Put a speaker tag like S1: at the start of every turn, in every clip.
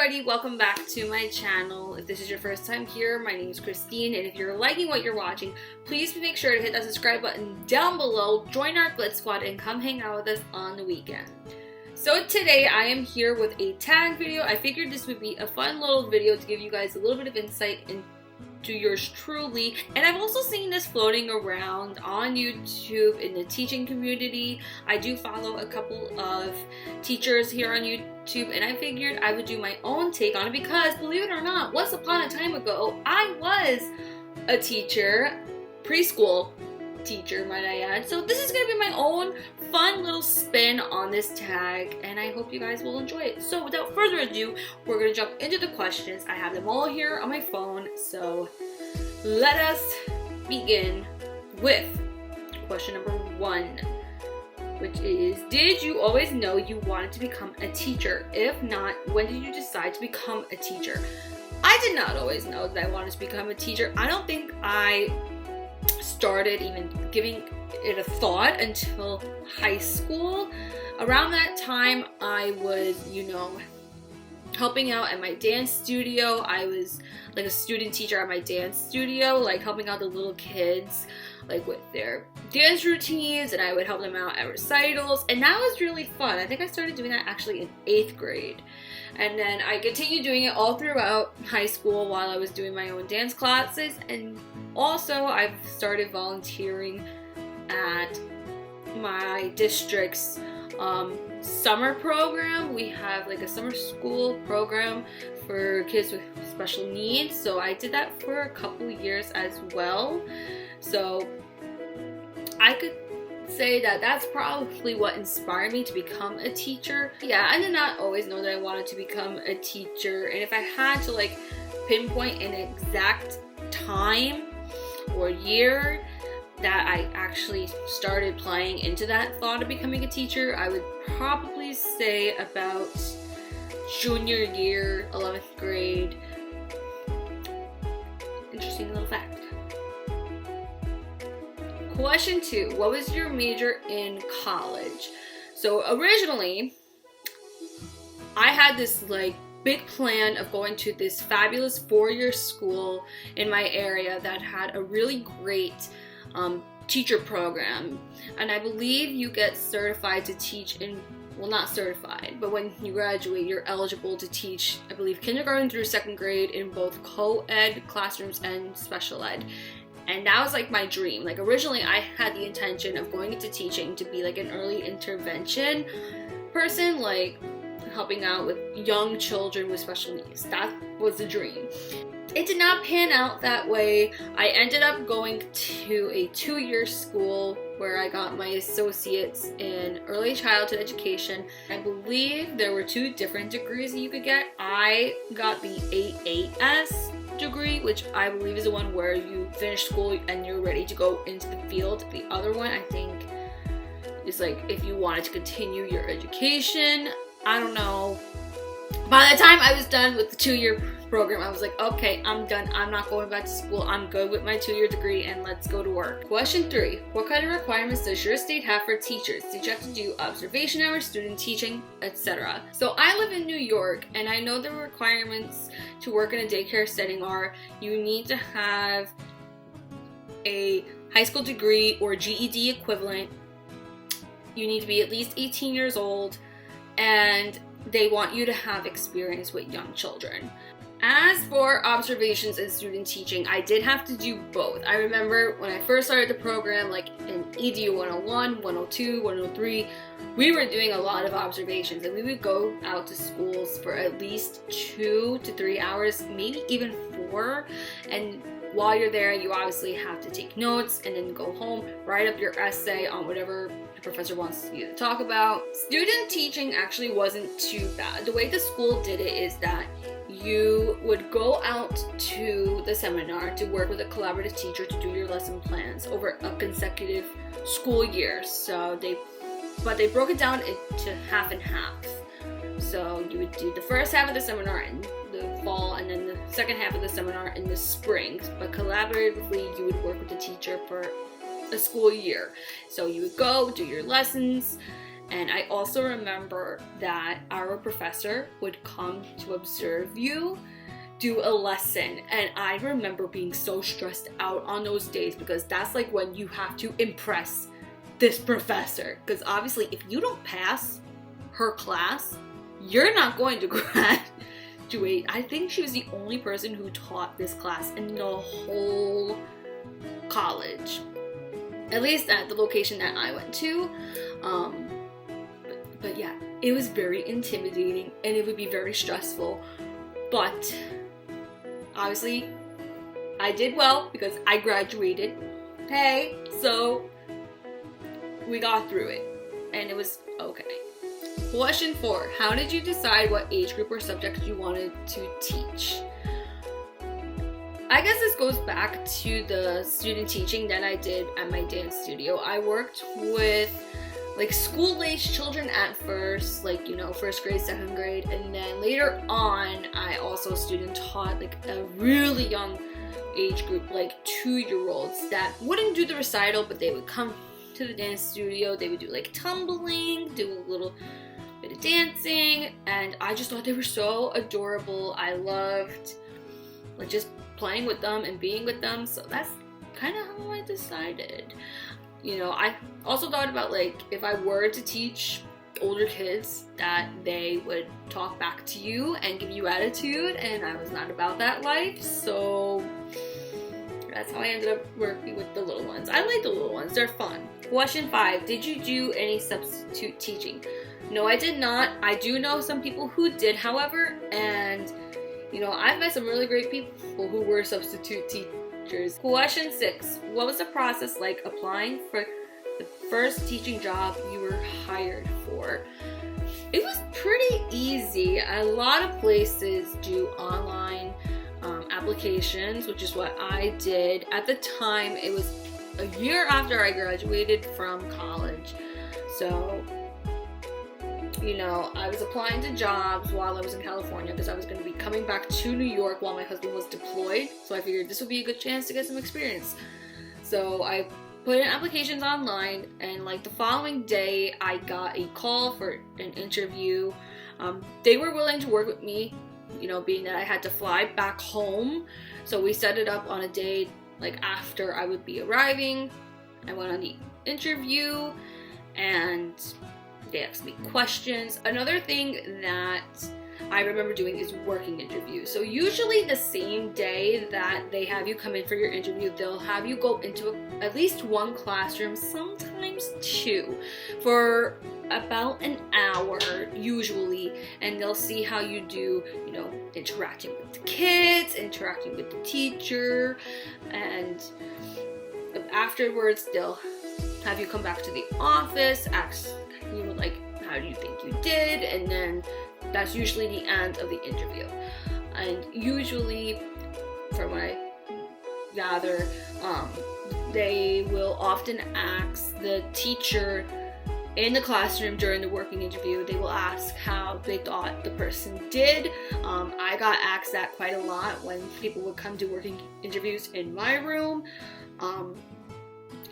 S1: everybody, welcome back to my channel. If this is your first time here, my name is Christine, and if you're liking what you're watching, please make sure to hit that subscribe button down below, join our Glitz Squad, and come hang out with us on the weekend. So today I am here with a tag video. I figured this would be a fun little video to give you guys a little bit of insight into yours truly, and I've also seen this floating around on YouTube in the teaching community. I do follow a couple of teachers here on YouTube, and I figured I would do my own take on it because, believe it or not, once upon a time ago I was a teacher, preschool teacher might I add. So this is gonna be my own fun little spin on this tag, and I hope you guys will enjoy it. So without further ado, we're gonna jump into the questions. I have them all here on my phone, so let us begin with question number 1, which is, did you always know you wanted to become a teacher? If not, when did you decide to become a teacher? I did not always know that I wanted to become a teacher. I don't think I started even giving it a thought until high school. Around that time, I was, helping out at my dance studio. I was like a student teacher at my dance studio, like helping out the little kids like with their dance routines, and I would help them out at recitals, and that was really fun. I think I started doing that actually in 8th grade. And then I continued doing it all throughout high school while I was doing my own dance classes, and also I've started volunteering at my district's summer program. We have like a summer school program for kids with special needs, so I did that for a couple years as well. So I could say that that's probably what inspired me to become a teacher. Yeah, I did not always know that I wanted to become a teacher, and if I had to like pinpoint an exact time or year that I actually started playing into that thought of becoming a teacher, I would probably say about junior year, 11th grade. Interesting little fact. Question 2, what was your major in college? So originally, I had this like big plan of going to this fabulous 4-year school in my area that had a really great teacher program, and I believe you get certified to teach in, well, not certified, but when you graduate you're eligible to teach, I believe, kindergarten through 2nd grade in both co-ed classrooms and special ed. And that was like my dream. Like originally I had the intention of going into teaching to be like an early intervention person, like helping out with young children with special needs. That was the dream. It did not pan out that way. I ended up going to a 2-year school where I got my associates in early childhood education. I believe there were 2 different degrees that you could get. I got the AAS degree, which I believe is the one where you finish school and you're ready to go into the field. The other one, I think, is like if you wanted to continue your education. I don't know. By the time I was done with the 2-year program, I was like, okay, I'm done. I'm not going back to school. I'm good with my 2-year degree, and let's go to work. Question 3, what kind of requirements does your state have for teachers? Did you have to do observation hours, student teaching, etc.? So I live in New York, and I know the requirements to work in a daycare setting are you need to have a high school degree or GED equivalent. You need to be at least 18 years old, and they want you to have experience with young children. As for observations and student teaching, I did have to do both. I remember when I first started the program, like in EDU 101, 102, 103, we were doing a lot of observations, and we would go out to schools for at least 2 to 3 hours, maybe even 4. And while you're there, you obviously have to take notes and then go home, write up your essay on whatever the professor wants you to talk about. Student teaching actually wasn't too bad. The way the school did it is that you would go out to the seminar to work with a collaborative teacher to do your lesson plans over a consecutive school year. So they broke it down into half and half. So you would do the first half of the seminar in the fall, and then the second half of the seminar in the spring. But collaboratively, you would work with the teacher for a school year. So you would go do your lessons, And I also remember that our professor would come to observe you do a lesson, and I remember being so stressed out on those days because that's like when you have to impress this professor, because obviously if you don't pass her class, you're not going to graduate. I think she was the only person who taught this class in the whole college, at least at the location that I went to. But yeah, it was very intimidating and it would be very stressful, but obviously I did well because I graduated. Hey, so we got through it and it was okay. Question 4. How did you decide what age group or subject you wanted to teach? I guess this goes back to the student teaching that I did at my dance studio. I worked with like school-aged children at first, like, you know, first grade, second grade, and then later on I also student taught like a really young age group, like 2-year-olds that wouldn't do the recital, but they would come to the dance studio. They would do like tumbling, do a little bit of dancing, and I just thought they were so adorable. I loved like just playing with them and being with them, so that's kind of how I decided. You know, I also thought about like if I were to teach older kids that they would talk back to you and give you attitude, and I was not about that life, so that's how I ended up working with the little ones. I like the little ones, they're fun. Question 5, did you do any substitute teaching? No, I did not. I do know some people who did, however, and you know, I've met some really great people who were substitute teachers. Question 6, what was the process like applying for the first teaching job you were hired for? It was pretty easy. A lot of places do online applications, which is what I did. At the time, it was a year after I graduated from college. So, you know, I was applying to jobs while I was in California because I was going to be coming back to New York while my husband was deployed. So I figured this would be a good chance to get some experience. So I put in applications online, and like the following day I got a call for an interview. They were willing to work with me, you know, being that I had to fly back home. So we set it up on a day like after I would be arriving. I went on the interview and they asked me questions. Another thing that I remember doing is working interviews. So usually the same day that they have you come in for your interview, they'll have you go into at least one classroom, sometimes 2, for about an hour usually, and they'll see how you do, you know, interacting with the kids, interacting with the teacher, and afterwards they'll have you come back to the office, ask you like, how do you think you did, and then that's usually the end of the interview. And usually, from what I gather, they will often ask the teacher in the classroom during the working interview, they will ask how they thought the person did. I got asked that quite a lot when people would come to working interviews in my room.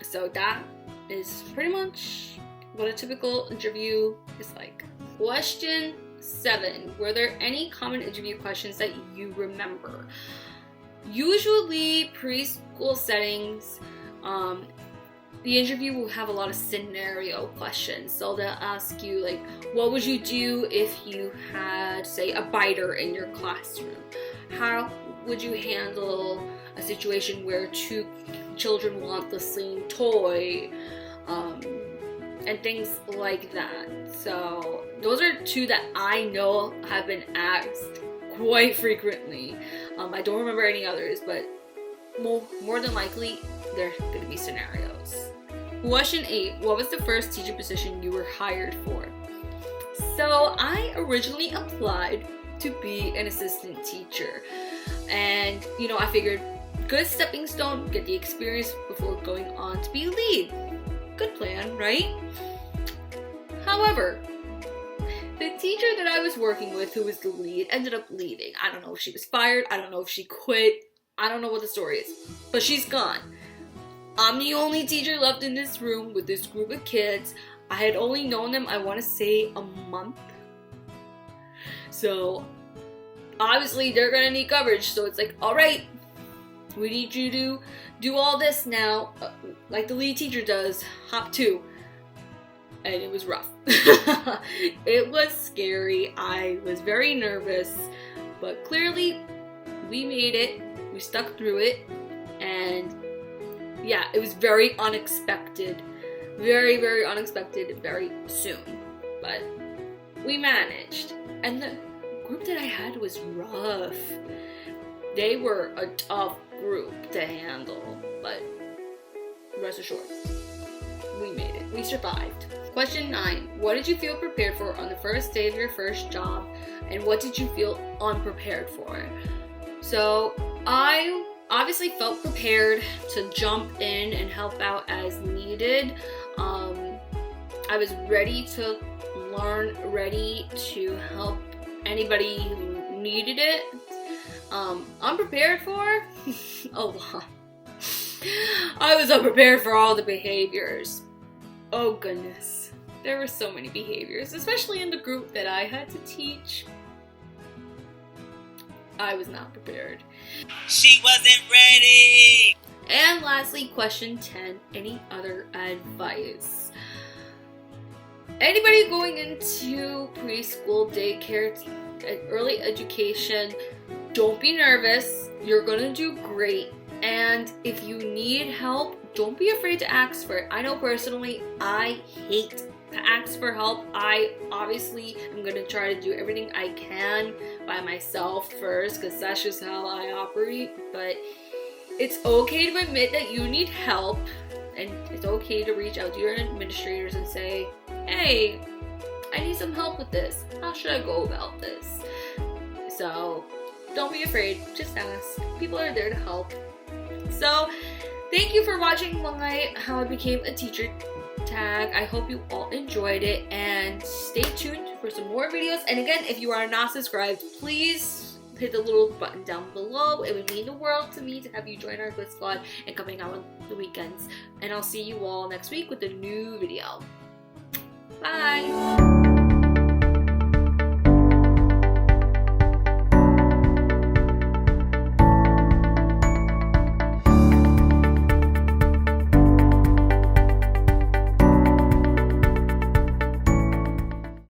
S1: So that is pretty much what a typical interview is like. Question 7. Were there any common interview questions that you remember? Usually preschool settings, the interview will have a lot of scenario questions. So they'll ask you like, what would you do if you had, say, a biter in your classroom? How would you handle a situation where 2 children want the same toy? And things like that. So those are 2 that I know have been asked quite frequently. I don't remember any others, but more than likely there's going to be scenarios. Question 8. What was the first teacher position you were hired for? So I originally applied to be an assistant teacher, and you know, I figured good stepping stone, get the experience before going on to be lead. Good plan, right? However, the teacher that I was working with, who was the lead, ended up leaving. I don't know if she was fired, I don't know if she quit, I don't know what the story is, but she's gone. I'm the only teacher left in this room with this group of kids. I had only known them, I want to say, a month. So obviously they're gonna need coverage. So it's like, all right, we need you to do all this now, like the lead teacher does, hop 2. And it was rough. It was scary. I was very nervous, but clearly we made it. We stuck through it, and yeah, it was very unexpected. Very, very unexpected, very soon. But we managed. And the group that I had was rough. They were a tough group to handle, but rest assured, we made it. We survived. Question 9. What did you feel prepared for on the first day of your first job, and what did you feel unprepared for? So I obviously felt prepared to jump in and help out as needed. I was ready to learn, ready to help anybody who needed it. Unprepared for? A lot. I was unprepared for all the behaviors. Oh goodness. There were so many behaviors, especially in the group that I had to teach. I was not prepared.
S2: She wasn't ready!
S1: And lastly, question 10. Any other advice? Anybody going into preschool, daycare, early education, don't be nervous. You're gonna do great. And if you need help, don't be afraid to ask for it. I know personally, I hate to ask for help. I obviously am gonna try to do everything I can by myself first, because that's just how I operate. But it's okay to admit that you need help, and it's okay to reach out to your administrators and say, hey, I need some help with this. How should I go about this? So don't be afraid, just ask. People are there to help. So thank you for watching my How I Became a Teacher tag. I hope you all enjoyed it, and stay tuned for some more videos. And again, if you are not subscribed, please hit the little button down below. It would mean the world to me to have you join our Glitz Squad and coming out on the weekends. And I'll see you all next week with a new video. Bye!